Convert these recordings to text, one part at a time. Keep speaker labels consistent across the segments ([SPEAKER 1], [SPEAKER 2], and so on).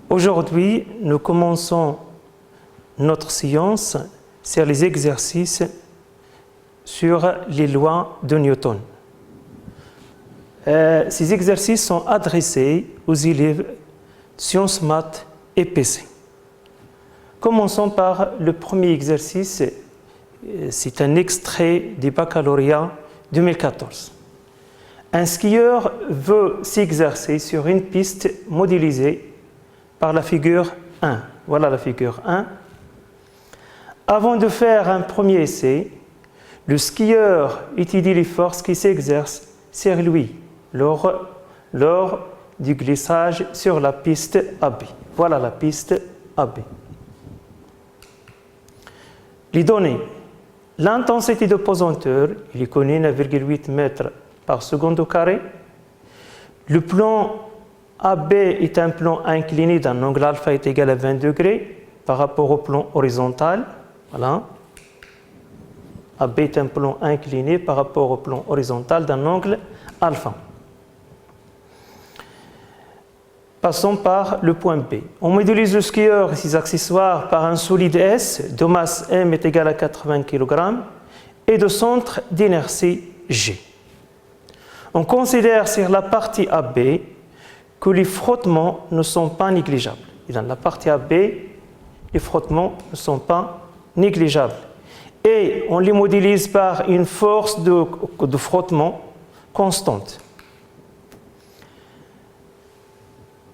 [SPEAKER 1] Aujourd'hui, nous commençons notre séance sur les exercices sur les lois de Newton. Ces exercices sont adressés aux élèves de sciences maths et PC. Commençons par le premier exercice. C'est un extrait du baccalauréat 2014. Un skieur veut s'exercer sur une piste modélisée par la figure 1. Voilà la figure 1. Avant de faire un premier essai, le skieur étudie les forces qui s'exercent sur lui lors du glissage sur la piste AB. Voilà la piste AB. Les données. L'intensité de pesanteur, il est connu 9,8 mètres par seconde au carré. Le plan AB est un plan incliné d'un angle alpha est égal à 20 degrés par rapport au plan horizontal. Voilà. AB est un plan incliné par rapport au plan horizontal d'un angle alpha. Passons par le point B. On modélise le skieur et ses accessoires par un solide S de masse M est égal à 80 kg et de centre d'inertie G. On considère sur la partie AB que les frottements ne sont pas négligeables. Et dans la partie AB, les frottements ne sont pas négligeables. Et on les modélise par une force de frottement constante.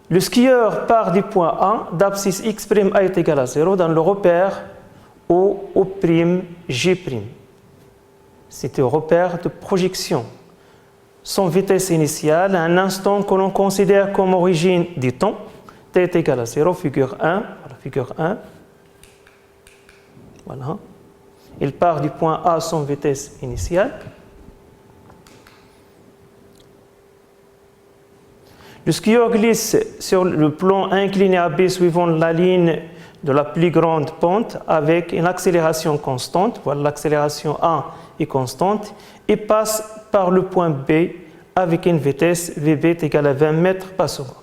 [SPEAKER 1] Le skieur part du point A, d'abscisse x' A est égal à 0 dans le repère O'G'. C'est un repère de projection. Son vitesse initiale, à un instant que l'on considère comme origine du temps, t est égal à 0, figure 1, voilà, figure 1. Voilà. Il part du point A à son vitesse initiale. Le skieur glisse sur le plan incliné AB suivant la ligne de la plus grande pente avec une accélération constante. Voilà, l'accélération A est constante et passe par le point B avec une vitesse VB est égale à 20 mètres par seconde.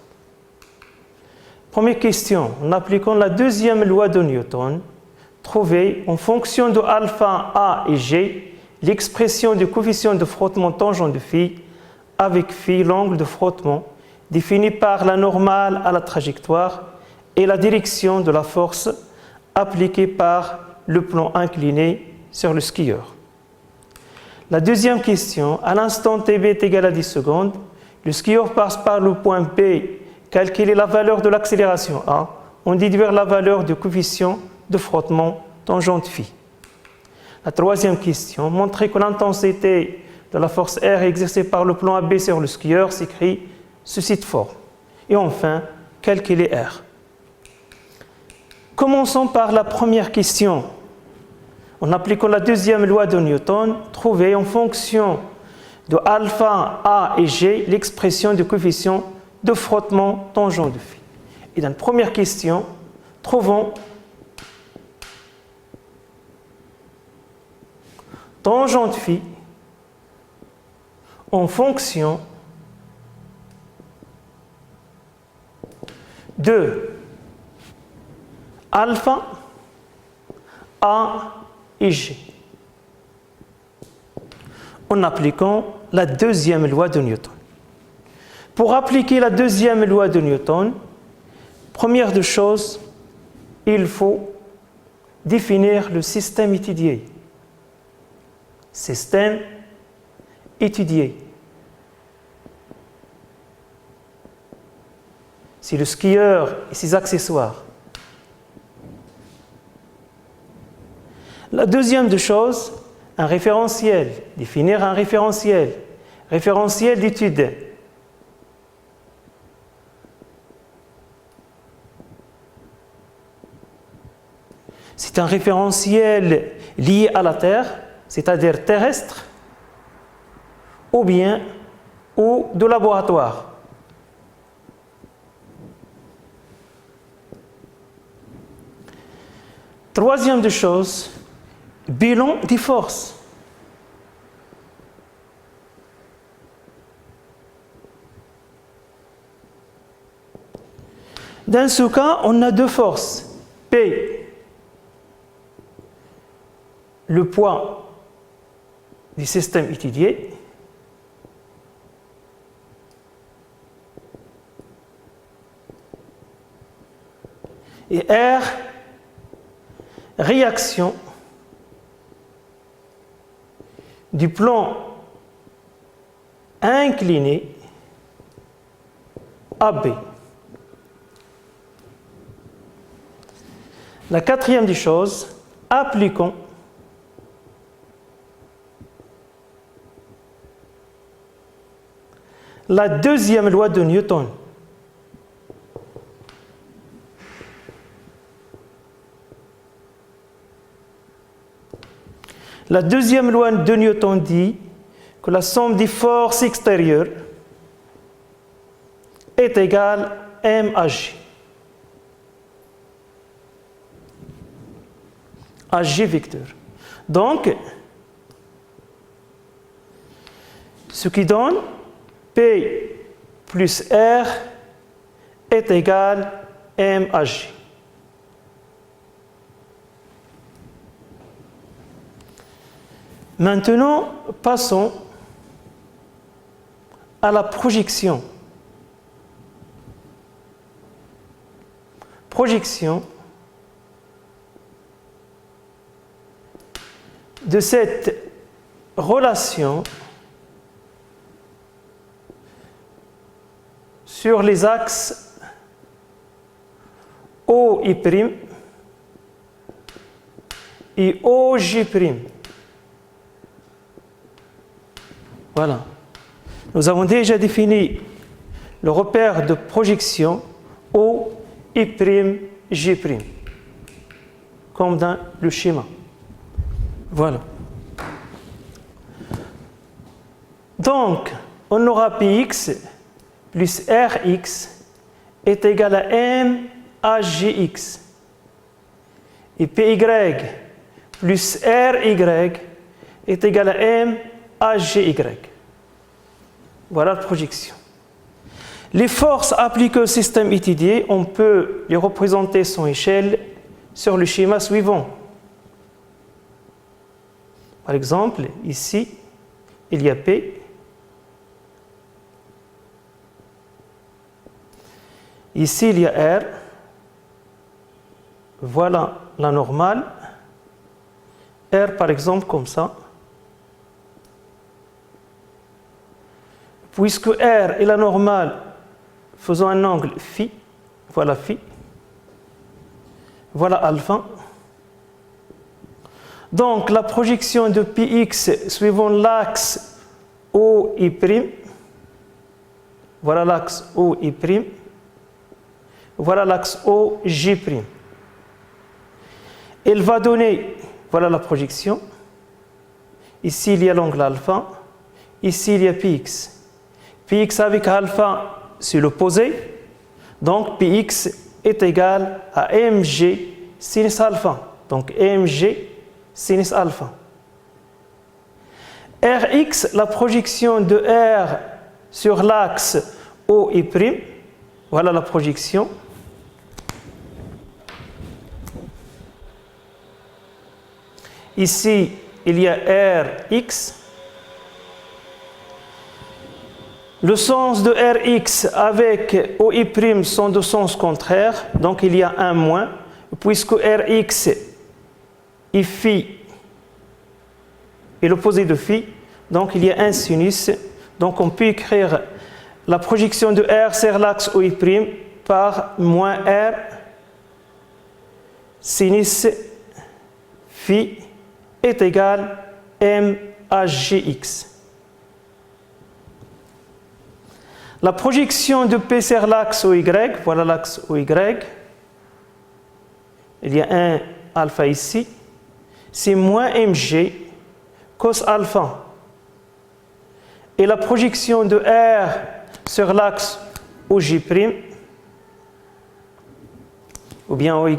[SPEAKER 1] Première question, en appliquant la deuxième loi de Newton, trouvez en fonction de alpha, A et G l'expression du coefficient de frottement tangent de phi avec phi l'angle de frottement défini par la normale à la trajectoire et la direction de la force appliquée par le plan incliné sur le skieur. La deuxième question, à l'instant TB est égal à 10 secondes, le skieur passe par le point B, calculer la valeur de l'accélération A, on déduire la valeur du coefficient de frottement tangente phi. La troisième question, montrer que l'intensité de la force R exercée par le plan AB sur le skieur s'écrit sous cette forme. Et enfin, calculer R. Commençons par la première question. En appliquant la deuxième loi de Newton, trouvez en fonction de alpha, A et G l'expression du coefficient de frottement tangent de phi. Et dans la première question, trouvons tangent de phi en fonction de alpha, A et G. En appliquant la deuxième loi de Newton. Pour appliquer la deuxième loi de Newton, première des choses, il faut définir le système étudié. Système étudié. C'est le skieur et ses accessoires. La deuxième des choses, un référentiel. Définir un référentiel. Référentiel d'étude. C'est un référentiel lié à la Terre, c'est-à-dire terrestre, ou bien ou de laboratoire. Troisième des choses, bilan des forces. Dans ce cas, on a deux forces. P, le poids du système étudié, et R, réaction du plan incliné AB. La quatrième des choses, appliquons la deuxième loi de Newton. La deuxième loi de Newton dit que la somme des forces extérieures est égale à M à G. À G vecteur. Donc, ce qui donne P plus R est égal à M à G. Maintenant, passons à la projection. Projection de cette relation sur les axes OI' et OJ'. Voilà. Nous avons déjà défini le repère de projection OI', comme dans le schéma. Voilà. Donc, on aura Px plus Rx est égal à M à Gx. Et Py plus Ry est égal à M à Gy. Voilà la projection. Les forces appliquées au système étudié, on peut les représenter sans échelle sur le schéma suivant. Par exemple, ici, il y a P. Ici, il y a R. Voilà la normale. R, par exemple, comme ça. Puisque R est la normale, faisons un angle phi. Voilà phi. Voilà alpha. Donc, la projection de Px suivant l'axe OI'. Voilà l'axe OI'. Voilà l'axe OJ'. Elle va donner, voilà la projection. Ici, il y a l'angle alpha. Ici, il y a Px. Px avec alpha, c'est l'opposé. Donc, Px est égal à mg sinus alpha. Donc, mg sinus alpha. Rx, la projection de R sur l'axe OI'. Voilà la projection. Ici, il y a Rx. Le sens de Rx avec OI' sont de sens contraire, donc il y a un moins, puisque Rx est phi et l'opposé de phi, donc il y a un sinus. Donc on peut écrire la projection de R sur l'axe OI' par moins R sinus phi est égal à M à Gx. La projection de P sur l'axe OY, voilà l'axe OY, il y a un alpha ici, c'est moins mg cos alpha. Et la projection de R sur l'axe OJ', ou bien OY,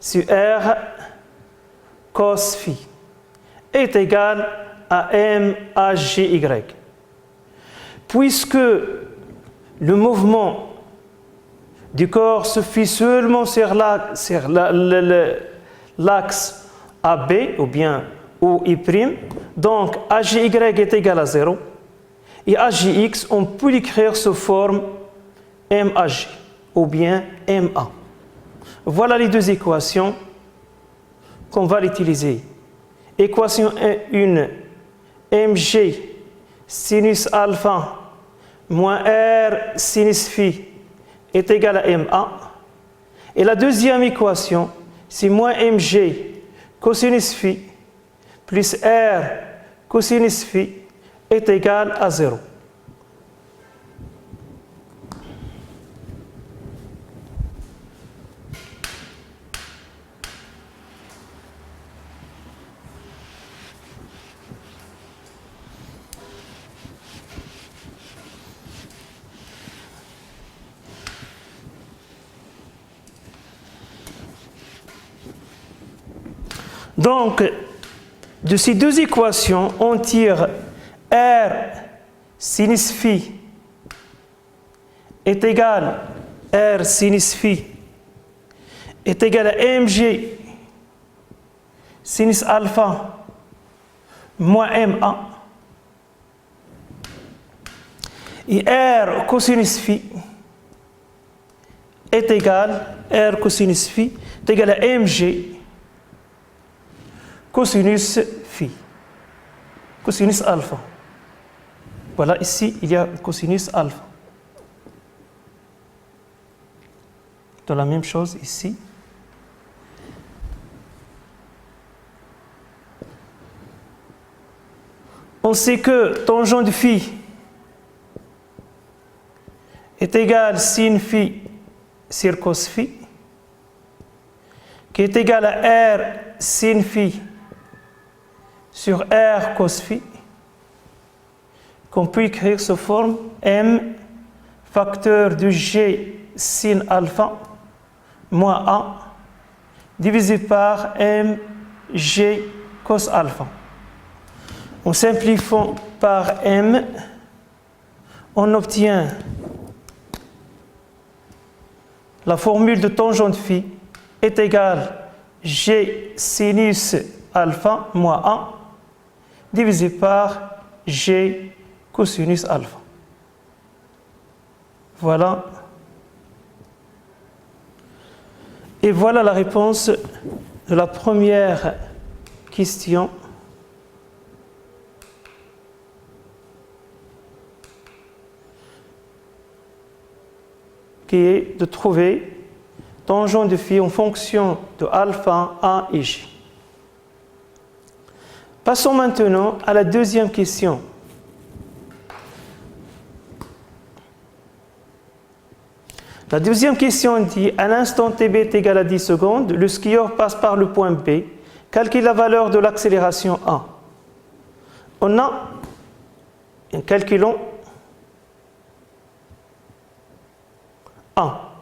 [SPEAKER 1] c'est R cos phi, est égal à M à Gy. Puisque le mouvement du corps se fait seulement sur l'axe AB ou bien OI', donc AGY est égal à 0 et AGX, on peut l'écrire sous forme MAG ou bien MA. Voilà les deux équations qu'on va utiliser. Équation 1, MG sinus alpha moins R sinus phi est égal à MA. Et la deuxième équation, c'est moins MG cosinus phi plus R cosinus phi est égal à 0. Donc, de ces deux équations, on tire R sinus phi est égal à R sinus phi est égal à MG sinus alpha moins MA et R cosinus phi est égal à R cosinus phi est égal à MG cosinus phi, cosinus alpha. Voilà, ici, il y a cosinus alpha. De la même chose ici. On sait que tangent de phi est égal à sin phi sur cos phi, qui est égal à R sin phi sur R cos phi, qu'on peut écrire sous forme M facteur de G sin alpha moins A divisé par M G cos alpha. En simplifiant par M, on obtient la formule de tangent de phi est égale G sinus alpha moins A divisé par G cosinus alpha. Voilà. Et voilà la réponse de la première question. Qui est de trouver tangent de phi en fonction de alpha, A et J. Passons maintenant à la deuxième question. La deuxième question dit, à l'instant tb est égal à 10 secondes, le skieur passe par le point B. Calcule la valeur de l'accélération A. On a, calculons A.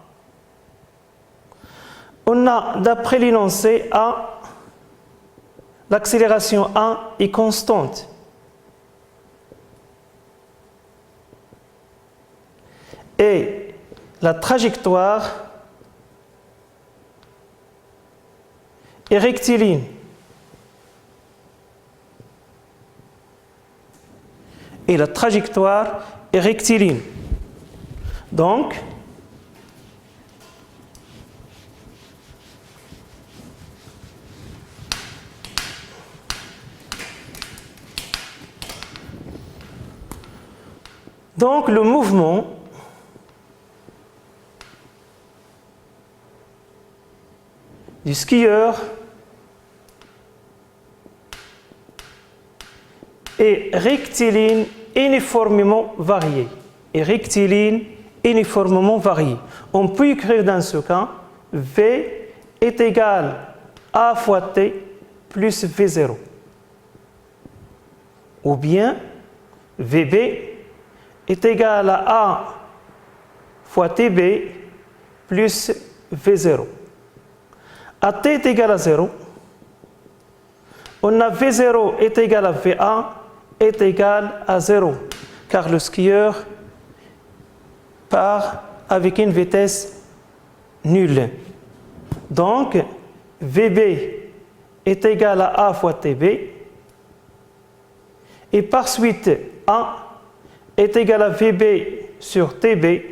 [SPEAKER 1] On a, d'après l'énoncé A, l'accélération A est constante. Et la trajectoire est rectiligne. Et la trajectoire est rectiligne. Donc, le mouvement du skieur est rectiligne uniformément varié. On peut écrire dans ce cas V est égal à A fois T plus V0. Ou bien VB est égal à A fois TB plus V0. AT est égal à 0. On a V0 est égal à VA est égal à 0, car le skieur part avec une vitesse nul. Donc, VB est égal à A fois TB. Et par suite, A est égal à VB sur TB,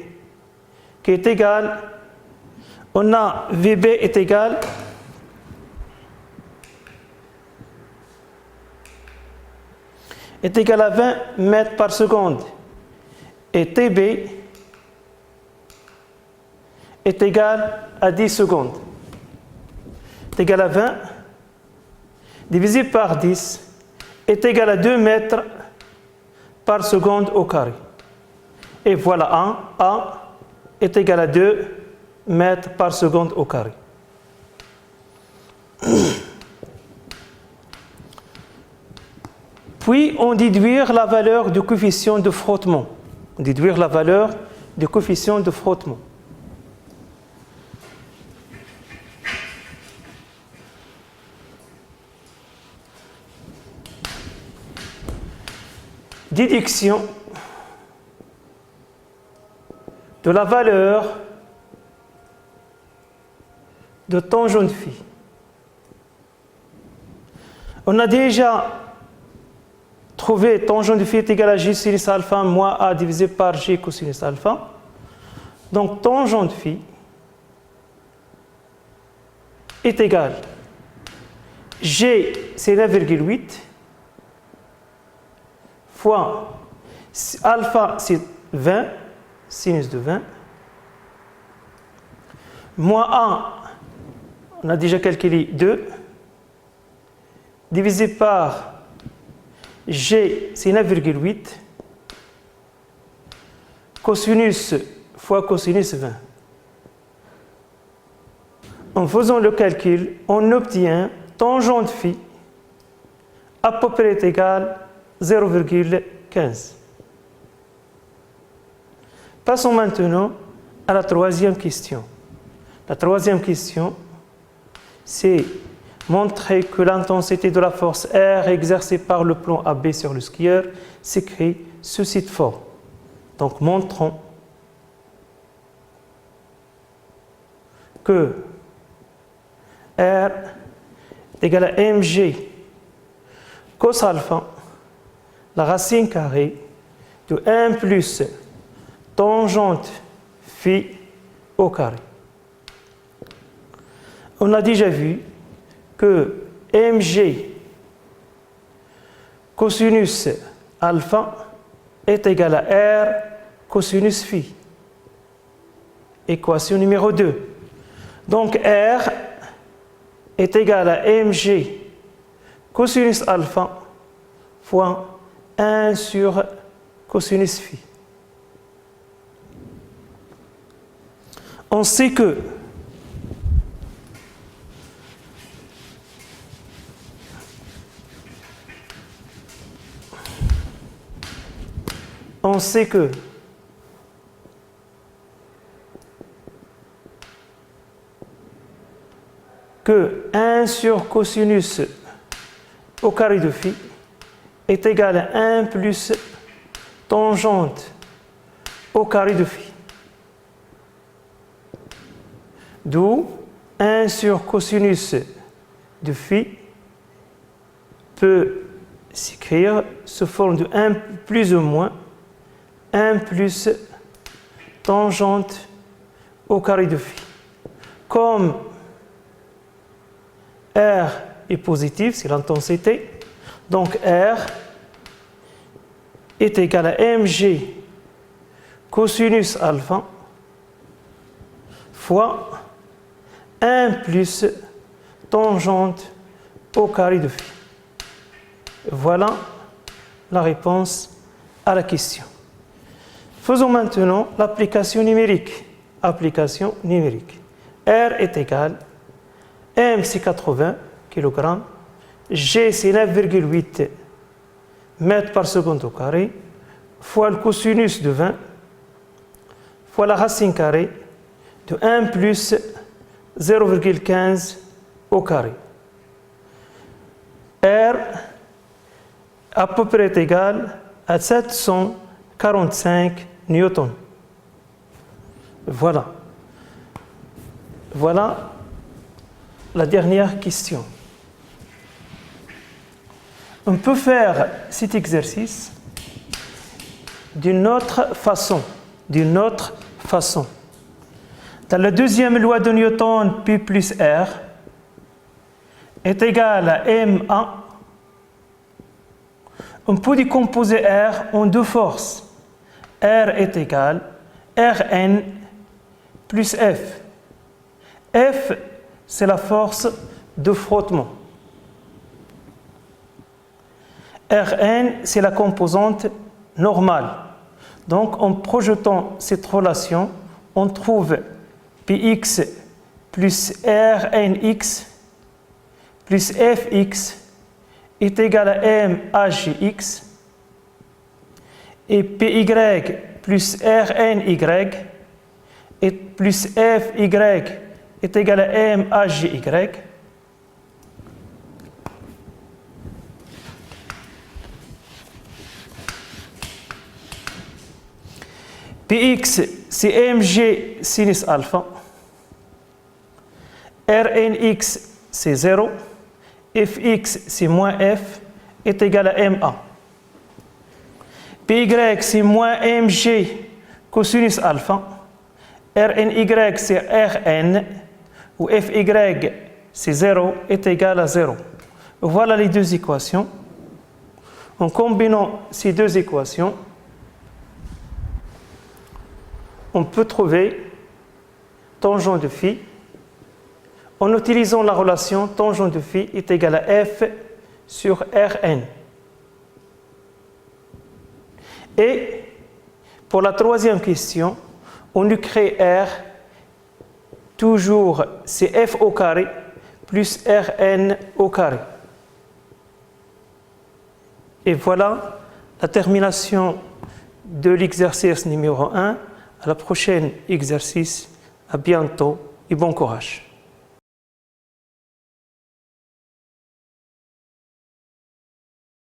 [SPEAKER 1] qui est égal, on a VB est égal à 20 mètres par seconde. Et TB est égal à 10 secondes. Est égal à 20 divisé par 10 est égal à 2 mètres par seconde au carré. Et voilà A est égal à 2 mètres par seconde au carré. Puis on déduire la valeur du coefficient de frottement. Déduire la valeur du coefficient de frottement. Déduction de la valeur de tangente phi. On a déjà trouvé tangente phi est égal à J sinus alpha moins A divisé par J cosinus alpha. Donc tangente phi est égal G c'est 9,8 fois alpha c'est 20, sinus de 20, moins A, on a déjà calculé 2, divisé par G c'est 9,8, cosinus fois cosinus 20. En faisant le calcul, on obtient tangente phi à peu près égale 0,15. Passons maintenant à la troisième question. La troisième question, c'est montrer que l'intensité de la force R exercée par le plomb AB sur le skieur s'écrit ceci de forme. Donc montrons que R est égal à mg cos alpha, la racine carrée de 1 plus tangente phi au carré. On a déjà vu que mg cosinus alpha est égal à R cosinus phi. Équation numéro 2. Donc R est égal à mg cosinus alpha fois 1 sur cosinus phi. On sait que que 1 sur cosinus au carré de phi est égal à 1 plus tangente au carré de phi. D'où 1 sur cosinus de phi peut s'écrire sous forme de 1 plus ou moins 1 plus tangente au carré de phi. Comme R est positif, c'est l'intensité, donc R est égal à mg cosinus alpha fois 1 plus tangente au carré de phi. Voilà la réponse à la question. Faisons maintenant l'application numérique. Application numérique. R est égal, M c'est 80 kg, G c'est 9,8 mètres par seconde au carré, fois le cosinus de 20, fois la racine carrée de 1 plus 0,15 au carré. R à peu près est égal à 745 newtons. Voilà. Voilà la dernière question. On peut faire cet exercice d'une autre façon. Dans la deuxième loi de Newton, P plus R est égal à M1. On peut décomposer R en deux forces. R est égal à Rn plus F. F, c'est la force de frottement. Rn, c'est la composante normale. Donc, en projetant cette relation, on trouve Px plus Rnx plus Fx est égal à M Hgx et Py plus Rny et plus Fy est égal à M Hgy. Px, c'est mg sinus alpha. Rnx, c'est 0. Fx, c'est moins f, est égal à ma. Py, c'est moins mg cosinus alpha. Rny, c'est Rn. Ou Fy, c'est 0, est égal à 0. Voilà les deux équations. En combinant ces deux équations, on peut trouver tangent de phi en utilisant la relation tangent de phi est égal à f sur Rn. Et pour la troisième question, on crée R, toujours c'est f au carré plus Rn au carré. Et voilà la termination de l'exercice numéro 1. À la prochaine exercice. À bientôt et bon courage.